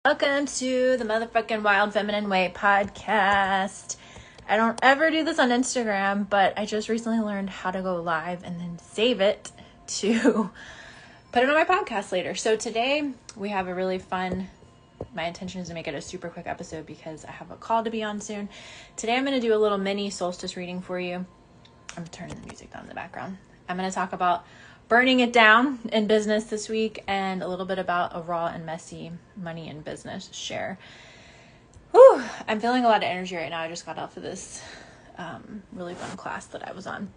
Welcome to the motherfucking Wild Feminine Way podcast. I don't ever do this on Instagram, but I just recently learned how to go live and then save it to put it on my podcast later. So today we have a really fun, my intention is to make it a super quick episode because I have a call to be on soon. Today I'm going to do a little mini solstice reading for you. I'm turning the music down in the background. I'm going to talk about burning it down in business this week and a little bit about a raw and messy money in business share. Whew, I'm feeling a lot of energy right now. I just got off of this really fun class that I was on.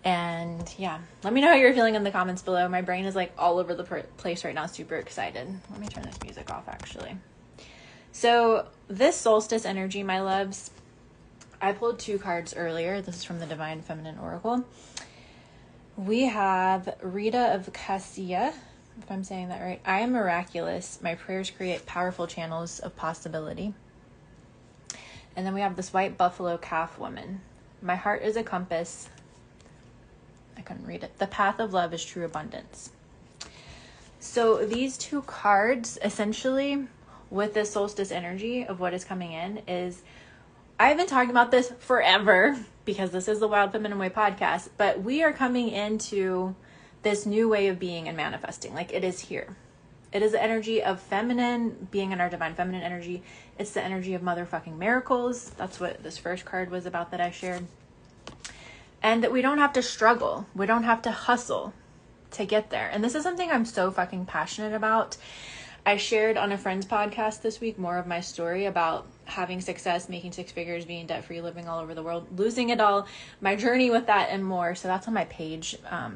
And yeah, let me know how you're feeling in the comments below. My brain is like all over the place right now. Super excited. Let me turn this music off actually. So this solstice energy, my loves, I pulled 2 cards earlier. This is from the Divine Feminine Oracle. We have Rita of Cassia, if I'm saying that right. I am miraculous. My prayers create powerful channels of possibility. And then we have this white buffalo calf woman. My heart is a compass. I couldn't read it. The path of love is true abundance. So these 2 cards, essentially, with this solstice energy of what is coming in is, I've been talking about this forever because this is the Wild Feminine Way podcast, but we are coming into this new way of being and manifesting. Like, it is here. It is the energy of feminine, being in our divine feminine energy. It's the energy of motherfucking miracles. That's what this first card was about that I shared. And that we don't have to struggle. We don't have to hustle to get there. And this is something I'm so fucking passionate about. I shared on a friend's podcast this week more of my story about having success, making 6 figures, being debt-free, living all over the world, losing it all, my journey with that and more. So that's on my page. I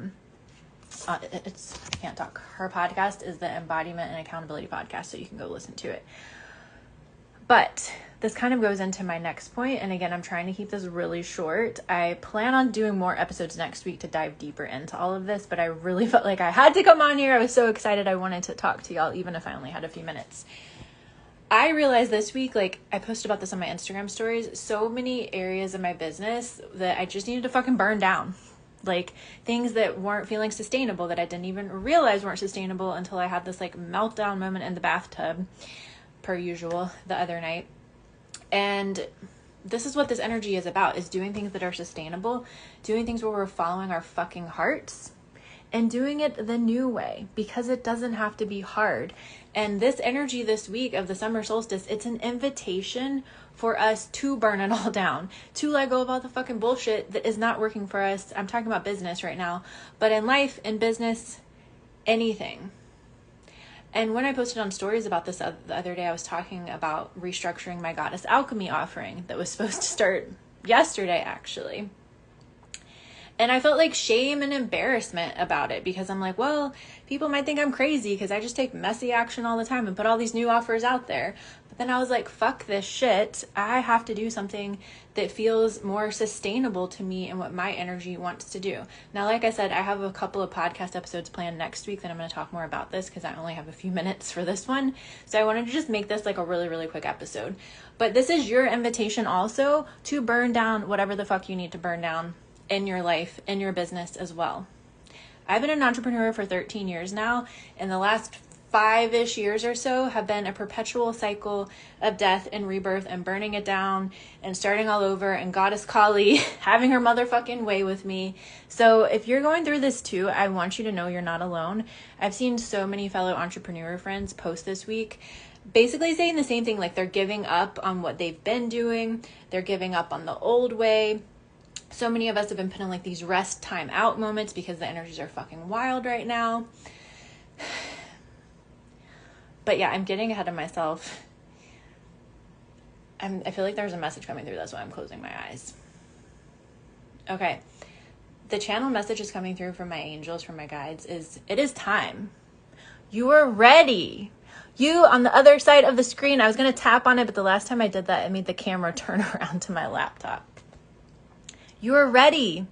can't talk. Her podcast is the Embodiment and Accountability podcast, so you can go listen to it. But this kind of goes into my next point. And again, I'm trying to keep this really short. I plan on doing more episodes next week to dive deeper into all of this, but I really felt like I had to come on here. I was so excited. I wanted to talk to y'all, even if I only had a few minutes. I realized this week, like I posted about this on my Instagram stories, so many areas of my business that I just needed to fucking burn down. Like things that weren't feeling sustainable, that I didn't even realize weren't sustainable until I had this like meltdown moment in the bathtub, per usual, the other night. And this is what this energy is about, is doing things that are sustainable, doing things where we're following our fucking hearts and doing it the new way, because it doesn't have to be hard. And this energy this week of the summer solstice, it's an invitation for us to burn it all down, to let go of all the fucking bullshit that is not working for us. I'm talking about business right now, but in life, in business, anything. And when I posted on stories about this the other day, I was talking about restructuring my Goddess Alchemy offering that was supposed to start yesterday, actually. And I felt like shame and embarrassment about it because I'm like, well, people might think I'm crazy because I just take messy action all the time and put all these new offers out there. But then I was like, fuck this shit. I have to do something that feels more sustainable to me and what my energy wants to do. Now, like I said, I have a couple of podcast episodes planned next week that I'm going to talk more about this because I only have a few minutes for this one. So I wanted to just make this like a really, really quick episode. But this is your invitation also to burn down whatever the fuck you need to burn down in your life, in your business as well. I've been an entrepreneur for 13 years now, and the last 5-ish years or so have been a perpetual cycle of death and rebirth and burning it down and starting all over, and Goddess Kali having her motherfucking way with me. So if you're going through this too, I want you to know you're not alone. I've seen so many fellow entrepreneur friends post this week basically saying the same thing, like they're giving up on what they've been doing, they're giving up on the old way. So many of us have been put in like these rest time out moments because the energies are fucking wild right now. But yeah, I'm getting ahead of myself. I feel like there's a message coming through. That's why I'm closing my eyes. Okay. The channel message is coming through from my angels, from my guides, is it is time. You are ready. You on the other side of the screen, I was going to tap on it, but the last time I did that, it made the camera turn around to my laptop. You are ready.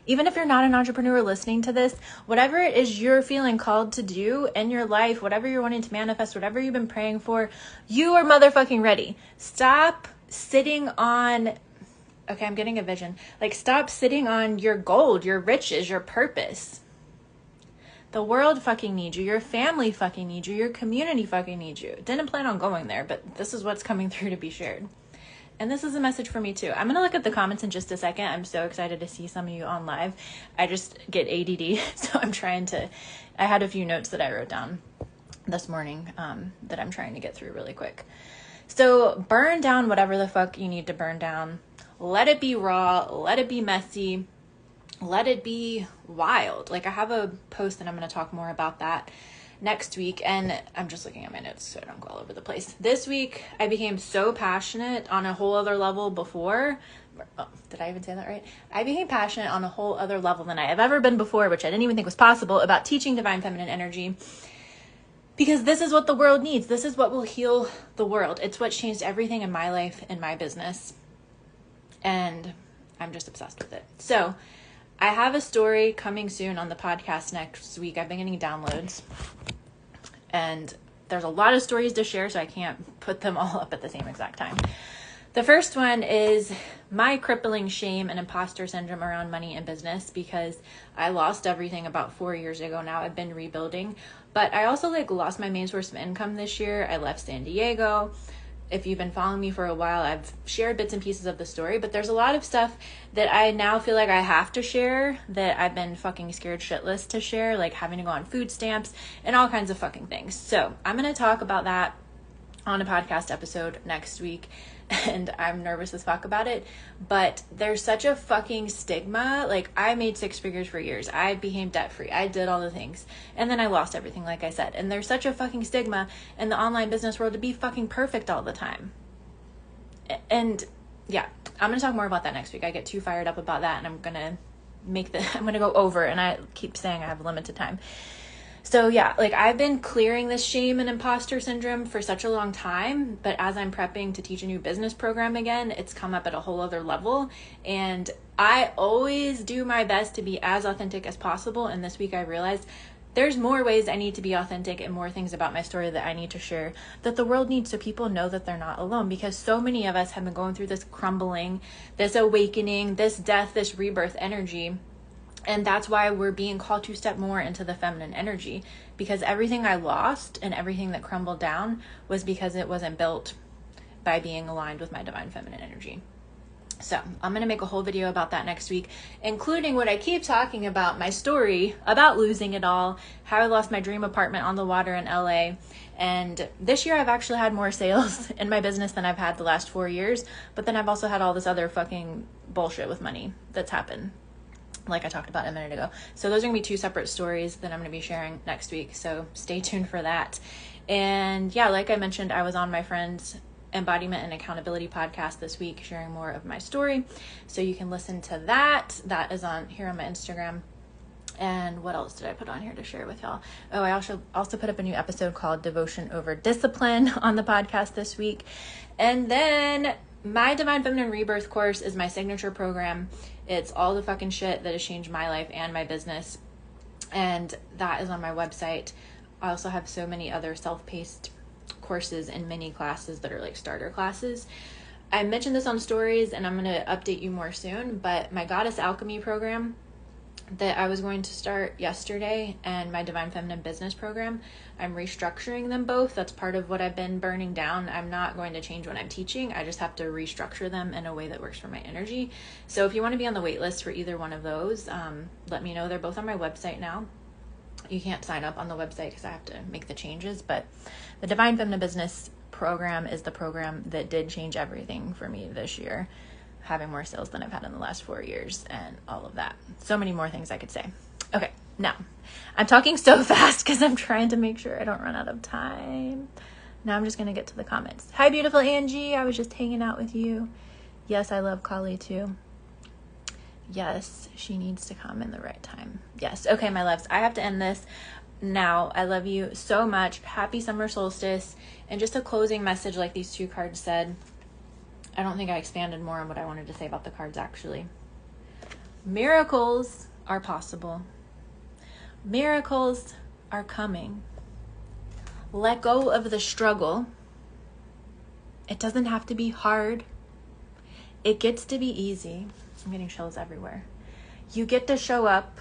Even if you're not an entrepreneur listening to this, whatever it is you're feeling called to do in your life, whatever you're wanting to manifest, whatever you've been praying for, you are motherfucking ready. Stop sitting on, okay, I'm getting a vision. Like, stop sitting on your gold, your riches, your purpose. The world fucking needs you. Your family fucking needs you. Your community fucking needs you. Didn't plan on going there, but this is what's coming through to be shared. And this is a message for me too. I'm going to look at the comments in just a second. I'm so excited to see some of you on live. I just get ADD, so I had a few notes that I wrote down this morning that I'm trying to get through really quick. So burn down whatever the fuck you need to burn down. Let it be raw. Let it be messy. Let it be wild. Like, I have a post and I'm going to talk more about that next week. And I'm just looking at my notes so I don't go all over the place. This week, I became so passionate on a whole other level before. Oh, did I even say that right? I became passionate on a whole other level than I have ever been before, which I didn't even think was possible, about teaching divine feminine energy. Because this is what the world needs. This is what will heal the world. It's what changed everything in my life and my business. And I'm just obsessed with it. So I have a story coming soon on the podcast next week. I've been getting downloads. And there's a lot of stories to share, so I can't put them all up at the same exact time. The first one is my crippling shame and imposter syndrome around money and business, because I lost everything about 4 years ago now. I've been rebuilding, but I also lost my main source of income this year. I left San Diego. If you've been following me for a while, I've shared bits and pieces of the story, but there's a lot of stuff that I now feel like I have to share that I've been fucking scared shitless to share, like having to go on food stamps and all kinds of fucking things. So I'm going to talk about that on a podcast episode next week, and I'm nervous as fuck about it, but there's such a fucking stigma. Like, I made 6 figures for years. I became debt free. I did all the things, and then I lost everything, like I said. And there's such a fucking stigma in the online business world to be fucking perfect all the time. And yeah, I'm going to talk more about that next week. I get too fired up about that, and I'm going to go over, and I keep saying I have limited time. So yeah, I've been clearing this shame and imposter syndrome for such a long time, but as I'm prepping to teach a new business program again, it's come up at a whole other level. And I always do my best to be as authentic as possible. And this week I realized there's more ways I need to be authentic and more things about my story that I need to share that the world needs, so people know that they're not alone, because so many of us have been going through this crumbling, this awakening, this death, this rebirth energy. And that's why we're being called to step more into the feminine energy, because everything I lost and everything that crumbled down was because it wasn't built by being aligned with my divine feminine energy. So I'm going to make a whole video about that next week, including what I keep talking about, my story about losing it all, how I lost my dream apartment on the water in LA. And this year I've actually had more sales in my business than I've had the last 4 years. But then I've also had all this other fucking bullshit with money that's happened, like I talked about a minute ago. So those are going to be 2 separate stories that I'm going to be sharing next week. So stay tuned for that. And yeah, like I mentioned, I was on my friend's Embodiment and Accountability podcast this week, sharing more of my story. So you can listen to that. That is on here on my Instagram. And what else did I put on here to share with y'all? Oh, I also put up a new episode called Devotion Over Discipline on the podcast this week. And then my Divine Feminine Rebirth course is my signature program. It's all the fucking shit that has changed my life and my business. And that is on my website. I also have so many other self-paced courses and mini classes that are starter classes. I mentioned this on stories, and I'm going to update you more soon, but my Goddess Alchemy program that I was going to start yesterday and my Divine Feminine Business program, I'm restructuring them both. That's part of what I've been burning down. I'm not going to change what I'm teaching. I just have to restructure them in a way that works for my energy. So if you want to be on the wait list for either one of those, let me know. They're both on my website now. You can't sign up on the website because I have to make the changes, but the Divine Feminine Business program is the program that did change everything for me this year, having more sales than I've had in the last 4 years and all of that. So many more things I could say. Okay, now I'm talking so fast because I'm trying to make sure I don't run out of time. Now I'm just going to get to the comments. Hi, beautiful Angie. I was just hanging out with you. Yes, I love Kali too. Yes, she needs to come in the right time. Yes. Okay, my loves, I have to end this now. I love you so much. Happy summer solstice. And just a closing message, like these 2 cards said. I don't think I expanded more on what I wanted to say about the cards, actually. Miracles are possible. Miracles are coming. Let go of the struggle. It doesn't have to be hard. It gets to be easy. I'm getting chills everywhere. You get to show up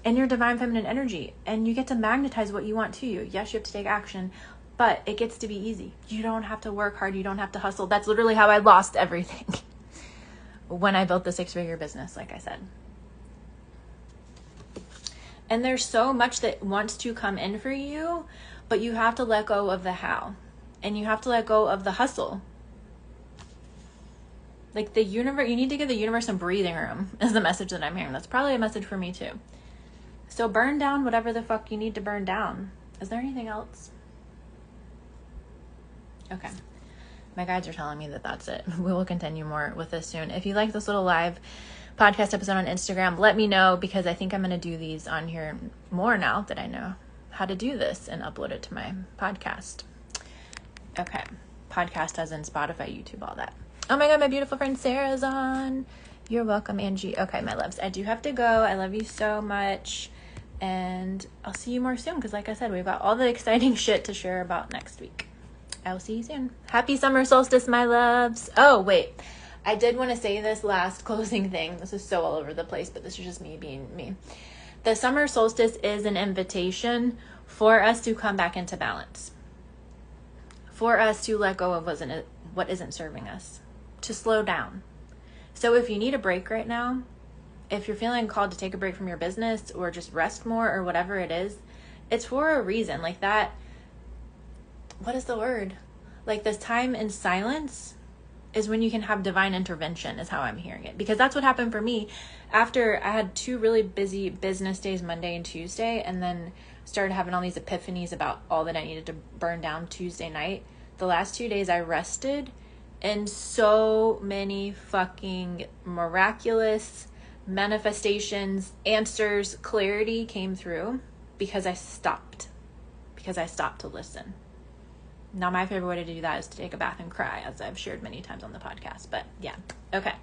in your divine feminine energy, and you get to magnetize what you want to you. Yes, you have to take action, but it gets to be easy. You don't have to work hard. You don't have to hustle. That's literally how I lost everything when I built the 6-figure business, like I said. And there's so much that wants to come in for you, but you have to let go of the how, and you have to let go of the hustle. Like the universe, you need to give the universe some breathing room is the message that I'm hearing. That's probably a message for me too. So burn down whatever the fuck you need to burn down. Is there anything else? Okay. My guides are telling me that that's it. We will continue more with this soon. If you like this little live podcast episode on Instagram, let me know, because I think I'm going to do these on here more now that I know how to do this and upload it to my podcast. Okay. Podcast as in Spotify, YouTube, all that. Oh my God, my beautiful friend Sarah's on. You're welcome, Angie. Okay, my loves, I do have to go. I love you so much. And I'll see you more soon, because like I said, we've got all the exciting shit to share about next week. I'll see you soon. Happy summer solstice, my loves. Oh, wait. I did want to say this last closing thing. This is so all over the place, but this is just me being me. The summer solstice is an invitation for us to come back into balance. For us to let go of what isn't serving us. To slow down. So if you need a break right now, if you're feeling called to take a break from your business or just rest more or whatever it is, it's for a reason. Like that, what is the word? Like this time in silence is when you can have divine intervention, is how I'm hearing it. Because that's what happened for me after I had 2 really busy business days, Monday and Tuesday, and then started having all these epiphanies about all that I needed to burn down Tuesday night. The last 2 days I rested, and so many fucking miraculous manifestations, answers, clarity came through because I stopped. Because I stopped to listen. Now, my favorite way to do that is to take a bath and cry, as I've shared many times on the podcast. But yeah, okay.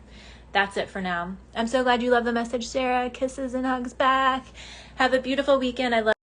That's it for now. I'm so glad you love the message, Sarah. Kisses and hugs back. Have a beautiful weekend. I love